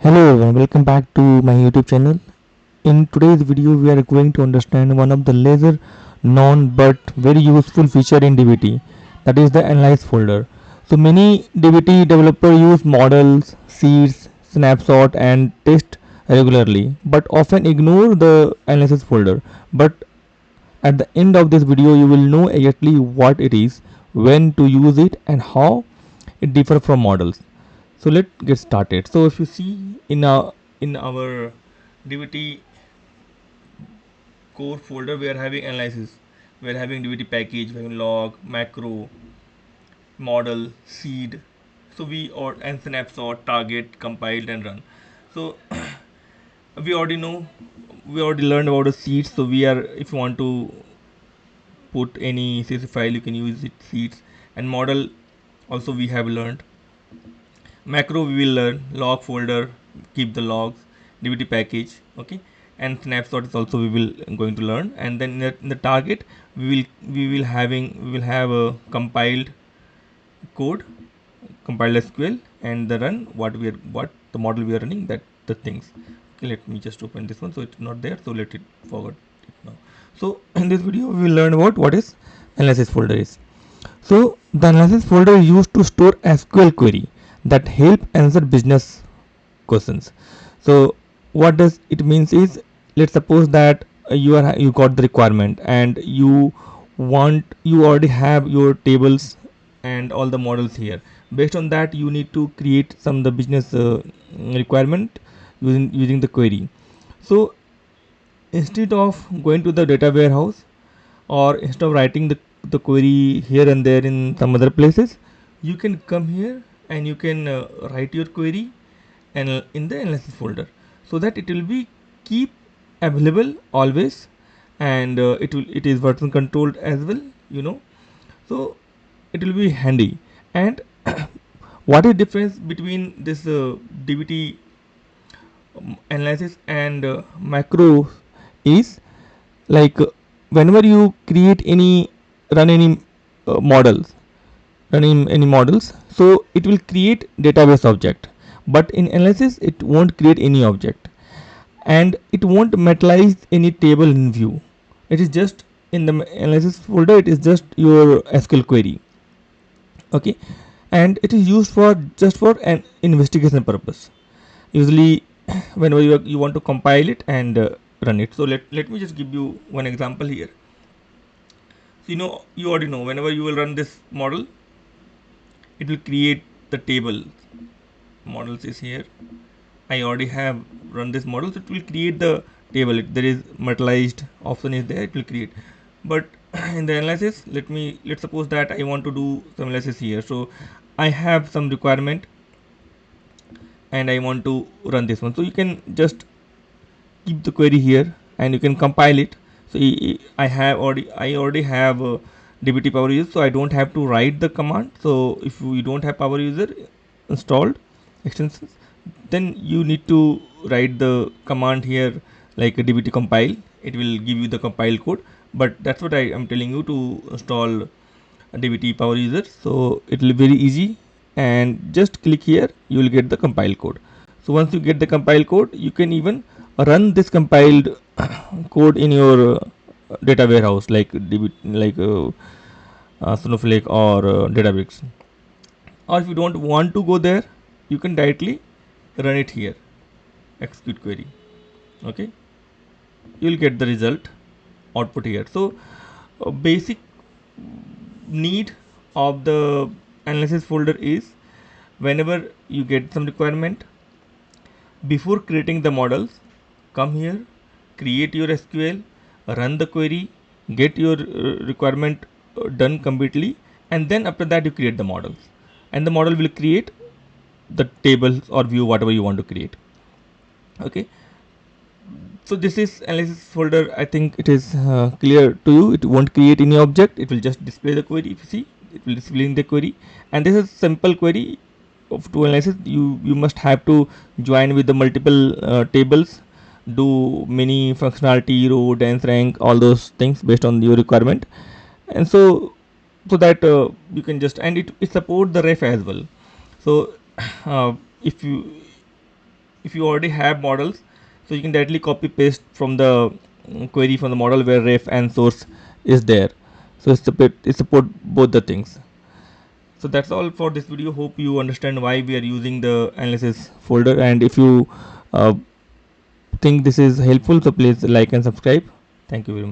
Hello everyone, welcome back to my YouTube channel. In today's video, we are going to understand one of the lesser known but very useful feature in DBT, that is the Analyze folder. So many DBT developers use models, seeds, snapshot and test regularly, but often ignore the Analysis folder. But at the end of this video, you will know exactly what it is, when to use it and how it differs from models. So let's get started. So if you see in our DBT core folder, we are having analysis, we are having DBT package, we are having log, macro, model, seed. So we or and snapshot, target, compiled and run. So we already know, we already learned about the seeds. So we are, if you want to put any CSV file, you can use it seeds. And model also we have learned. Macro we will learn, log folder, keep the logs, dbt package, okay, and snapshot is also we will going to learn. And then in the target we will have a compiled code, compiled SQL, and the run what the model we are running, that the things. Okay, let me just open this one, so it's not there, so let it forward it now. So in this video we will learn about what is analysis folder is. So the analysis folder is used to store SQL query that help answer business questions. So what does it means is, let's suppose that you got the requirement and you already have your tables and all the models here. Based on that, you need to create some the business requirement using the query. So instead of going to the data warehouse, or instead of writing the query here and there in some other places, you can come here and you can write your query and in the analysis folder, so that it will be keep available always. And it is version controlled as well, so it will be handy. And what is difference between this dbt analysis and macro is, like whenever you create any run any models running any models, so it will create database object, but in analysis it won't create any object, and it won't materialize any table in view. It is just in the analysis folder, it is just your SQL query, okay. And it is used for just for an investigation purpose usually. Whenever you want to compile it and run it. So let me just give you one example here. So you already know, whenever you will run this model, it will create the table. Models is here, I already have run this model, so it will create the table. There is materialized option is there, it will create. But in the analysis, let's suppose that I want to do some analysis here. So I have some requirement and I want to run this one. So you can just keep the query here and you can compile it. So I already have dbt power user, so I don't have to write the command. So if you don't have power user installed extensions, then you need to write the command here, like a dbt compile. It will give you the compile code, but that's what I am telling you, to install dbt power user. So it will be very easy, and just click here, you will get the compile code. So once you get the compile code, you can even run this compiled code in your data warehouse, like Snowflake or Databricks. Or if you don't want to go there, you can directly run it here, execute query, okay. You will get the result output here. So basic need of the analysis folder is, whenever you get some requirement, before creating the models, come here, create your SQL, run the query, get your requirement done completely, and then after that you create the models, and the model will create the tables or view whatever you want to create, okay. So this is analysis folder. I think it is clear to you. It won't create any object, it will just display the query. If you see, it will display the query, and this is simple query of to analysis. You must have to join with the multiple tables, do many functionality, row, dense, rank, all those things based on your requirement. And so that you can just, and it support the ref as well. So if you if you already have models, so you can directly copy paste from the query from the model where ref and source is there. So it support both the things. So that's all for this video. Hope you understand why we are using the analysis folder, and if you uh, think this is helpful, so please like and subscribe. Thank you very much.